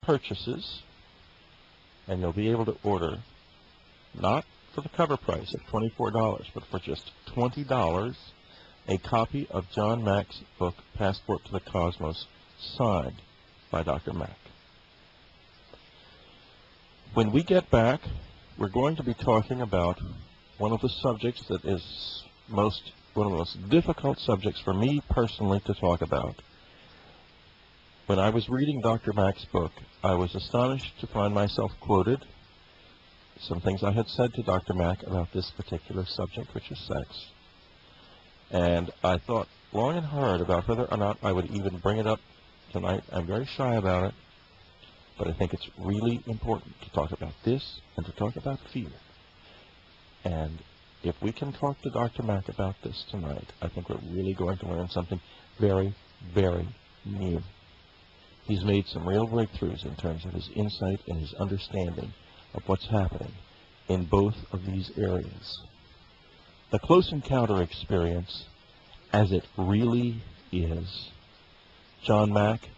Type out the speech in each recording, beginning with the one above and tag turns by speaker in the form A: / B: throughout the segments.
A: purchases, and you'll be able to order, not for the cover price of $24, but for just $20, a copy of John Mack's book, Passport to the Cosmos, signed by Dr. Mack. When we get back, we're going to be talking about one of the subjects that is one of the most difficult subjects for me personally to talk about. When I was reading Dr. Mack's book, I was astonished to find myself quoted some things I had said to Dr. Mack about this particular subject, which is sex. And I thought long and hard about whether or not I would even bring it up tonight. I'm very shy about it, but I think it's really important to talk about this and to talk about fear. And if we can talk to Dr. Mack about this tonight, I think we're really going to learn something very, very new. He's made some real breakthroughs in terms of his insight and his understanding of what's happening in both of these areas. The close encounter experience, as it really is, John Mack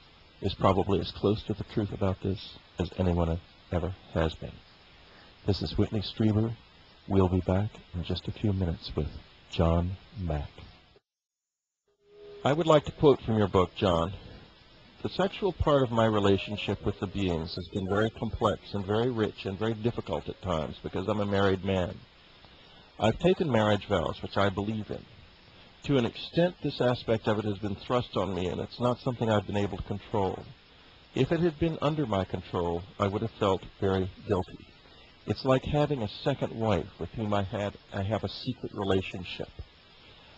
A: is probably as close to the truth about this as anyone ever has been. This is Whitley Strieber. We'll be back in just a few minutes with John Mack. I would like to quote from your book, John. The sexual part of my relationship with the beings has been very complex and very rich and very difficult at times because I'm a married man. I've taken marriage vows, which I believe in. To an extent, this aspect of it has been thrust on me, and it's not something I've been able to control. If it had been under my control, I would have felt very guilty. It's like having a second wife with whom I have a secret relationship.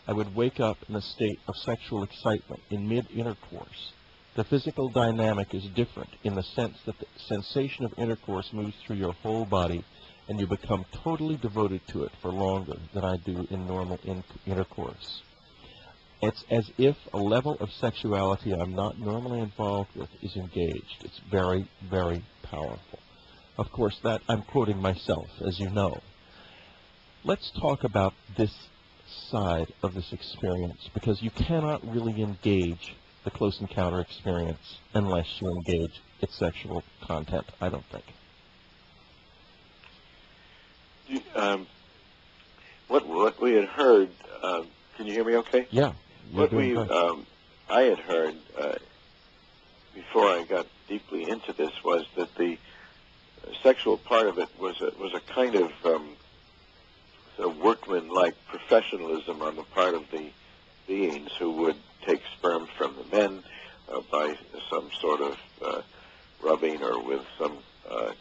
A: I would wake up in a state of sexual excitement in mid-intercourse. The physical dynamic is different in the sense that the sensation of intercourse moves through your whole body, and you become totally devoted to it for longer than I do in normal intercourse. It's as if a level of sexuality I'm not normally involved with is engaged. It's very, very powerful. Of course, that I'm quoting myself, as you know. Let's talk about this side of this experience, because you cannot really engage the close encounter experience unless you engage its sexual content, I don't think.
B: What we had heard, can you hear me okay?
A: Yeah.
B: I had heard before I got deeply into this was that the sexual part of it was a kind of workman-like professionalism on the part of the beings who would take sperm from the men by some sort of rubbing or with some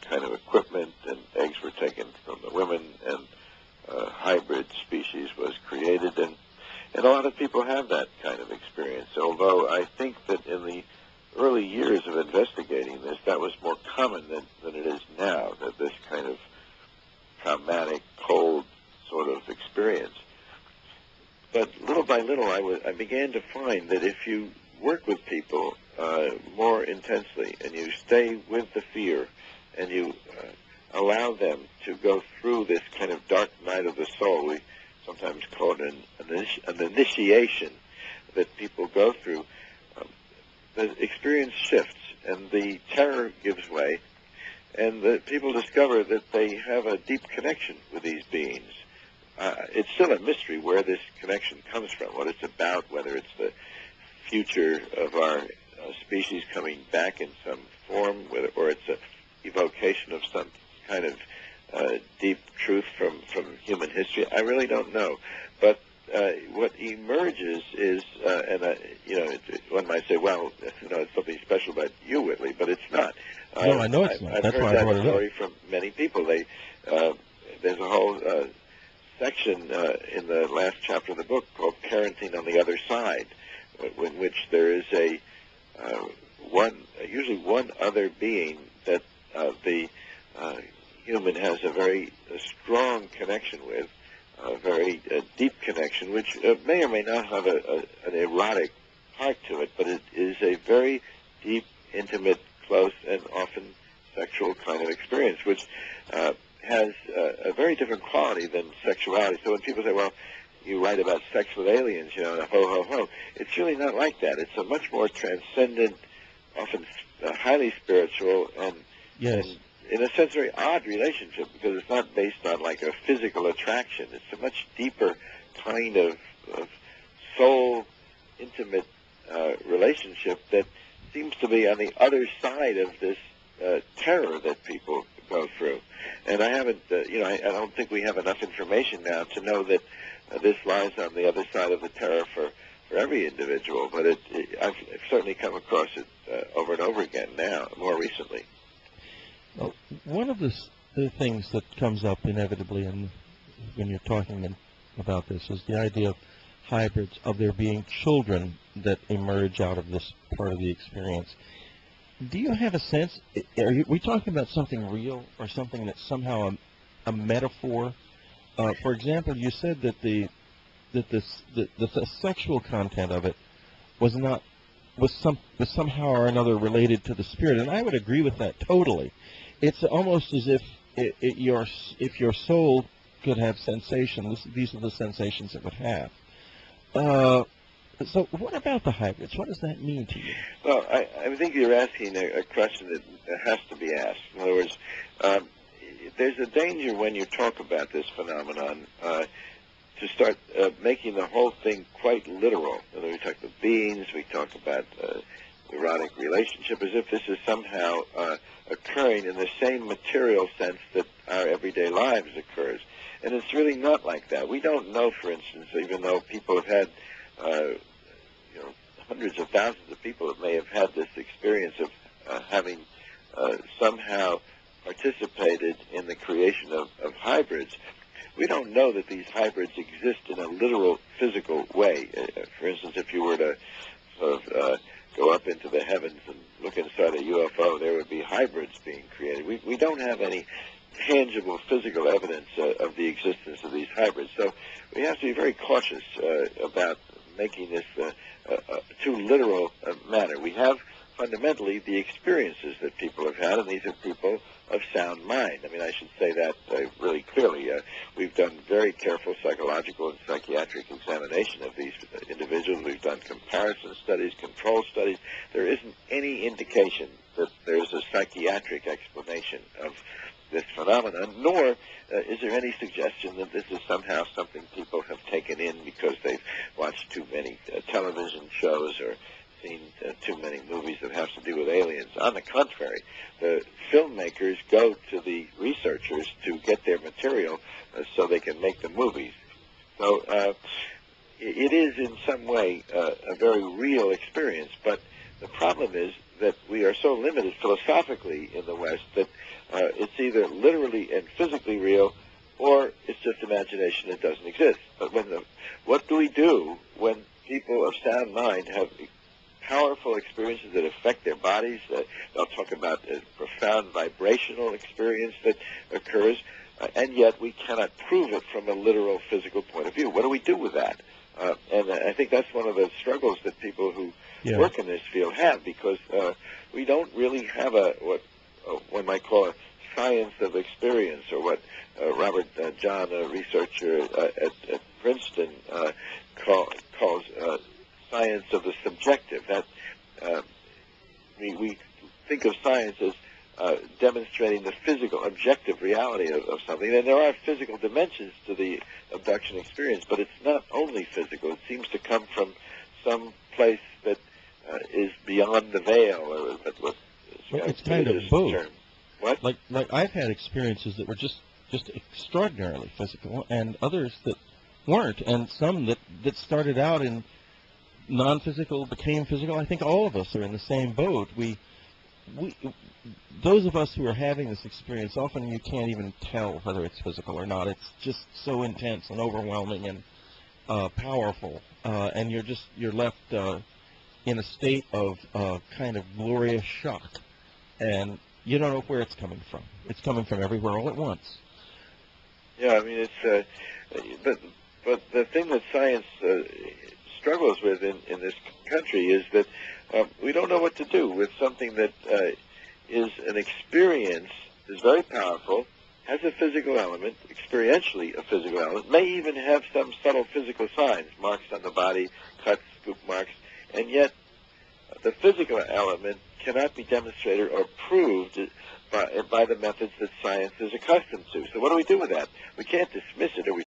B: kind of equipment, and eggs were taken from the women, and hybrid species was created, and a lot of people have that kind of experience, although I think that in the early years of investigating this, that was more common than it is now, that this kind of traumatic, cold sort of experience. But little by little, I began to find that if you work with people more intensely, and you stay with the fear, and you allow them to go through this kind of dark night of the soul, we sometimes call it an initiation that people go through, the experience shifts, and the terror gives way, and the people discover that they have a deep connection with these beings. It's still a mystery where this connection comes from, what it's about, whether it's the future of our species coming back in some form, or it's an evocation of some kind of deep truth from human history. I really don't know. But what emerges is, one might say, well, it's something special about you, Whitley, but it's not.
A: No, I know it's not. That's why I brought it up.
B: I've heard that story from many people. There's a whole section in the last chapter of the book called Parenting on the Other Side, in which there is usually one other being that the human has a very strong connection with, a very deep connection, which may or may not have an erotic part to it, but it is a very deep, intimate, close, and often sexual kind of experience, which has a very different quality than sexuality. So when people say, well, you write about sex with aliens, ho, ho, ho, it's really not like that. It's a much more transcendent, often highly spiritual and,
A: Yes.
B: and in a sense, very odd relationship because it's not based on like a physical attraction. It's a much deeper kind of soul, intimate relationship that seems to be on the other side of this terror that people go through. And I haven't, I don't think we have enough information now to know that this lies on the other side of the terror for every individual. But I've certainly come across it over and over again now, more recently.
A: Well, one of the things that comes up inevitably when you're talking about this is the idea of hybrids, of there being children that emerge out of this part of the experience. Do you have a sense, are we talking about something real or something that's somehow a metaphor? For example, you said that the sexual content of it was somehow or another related to the spirit, and I would agree with that totally. It's almost as if if your soul could have sensations, these are the sensations it would have. So what about the hybrids? What does that mean to you?
B: Well, I think you're asking a question that has to be asked. In other words, there's a danger when you talk about this phenomenon to start making the whole thing quite literal. We talk about beings, we talk about erotic relationship, as if this is somehow occurring in the same material sense that our everyday lives occurs. And it's really not like that. We don't know, for instance, even though people have had, hundreds of thousands of people that may have had this experience of having somehow participated in the creation of hybrids. We don't know that these hybrids exist in a literal, physical way. For instance, if you were to sort of go up into the heavens and look inside a UFO, there would be hybrids being created. We don't have any tangible physical evidence of the existence of these hybrids. So we have to be very cautious about making this too literal a matter. We have fundamentally the experiences that people have had, and these are people of sound mind. I mean, I should say that really clearly. We've done very careful psychological and psychiatric examination of these individuals. We've done comparison studies, control studies. There isn't any indication that there's a psychiatric explanation of this phenomenon, nor is there any suggestion that this is somehow something people have taken in because they've watched too many television shows or seen too many movies that have to do with aliens. On the contrary, the filmmakers go to the researchers to get their material so they can make the movies. So it is in some way a very real experience, but the problem is that we are so limited philosophically in the West that it's either literally and physically real or it's just imagination that doesn't exist. But what do we do when people of sound mind have powerful experiences that affect their bodies? They'll talk about a profound vibrational experience that occurs, and yet we cannot prove it from a literal physical point of view. What do we do with that? And I think that's one of the struggles that people who work in this field have, because we don't really have what one might call a science of experience, or what Robert John, a researcher at Princeton, calls science of the subjective. That we think of science as demonstrating the physical, objective reality of something. And there are physical dimensions to the abduction experience, but it's not only physical. It seems to come from some place that is beyond the veil, or what
A: it's kind of both.
B: Term. What?
A: Like I've had experiences that were just extraordinarily physical, and others that weren't, and some that started out in non-physical became physical. I think all of us are in the same boat. We those of us who are having this experience, often you can't even tell whether it's physical or not. It's just so intense and overwhelming and powerful, and you're left in a state of kind of glorious shock, and you don't know where it's coming from. It's coming from everywhere all at once.
B: Yeah, I mean, it's but the thing that science struggles with in this country is that we don't know what to do with something that is an experience, is very powerful, has a physical element, experientially a physical element, may even have some subtle physical signs, marks on the body, cuts, scoop marks, and yet the physical element cannot be demonstrated or proved by the methods that science is accustomed to. So what do we do with that? We can't dismiss it, or we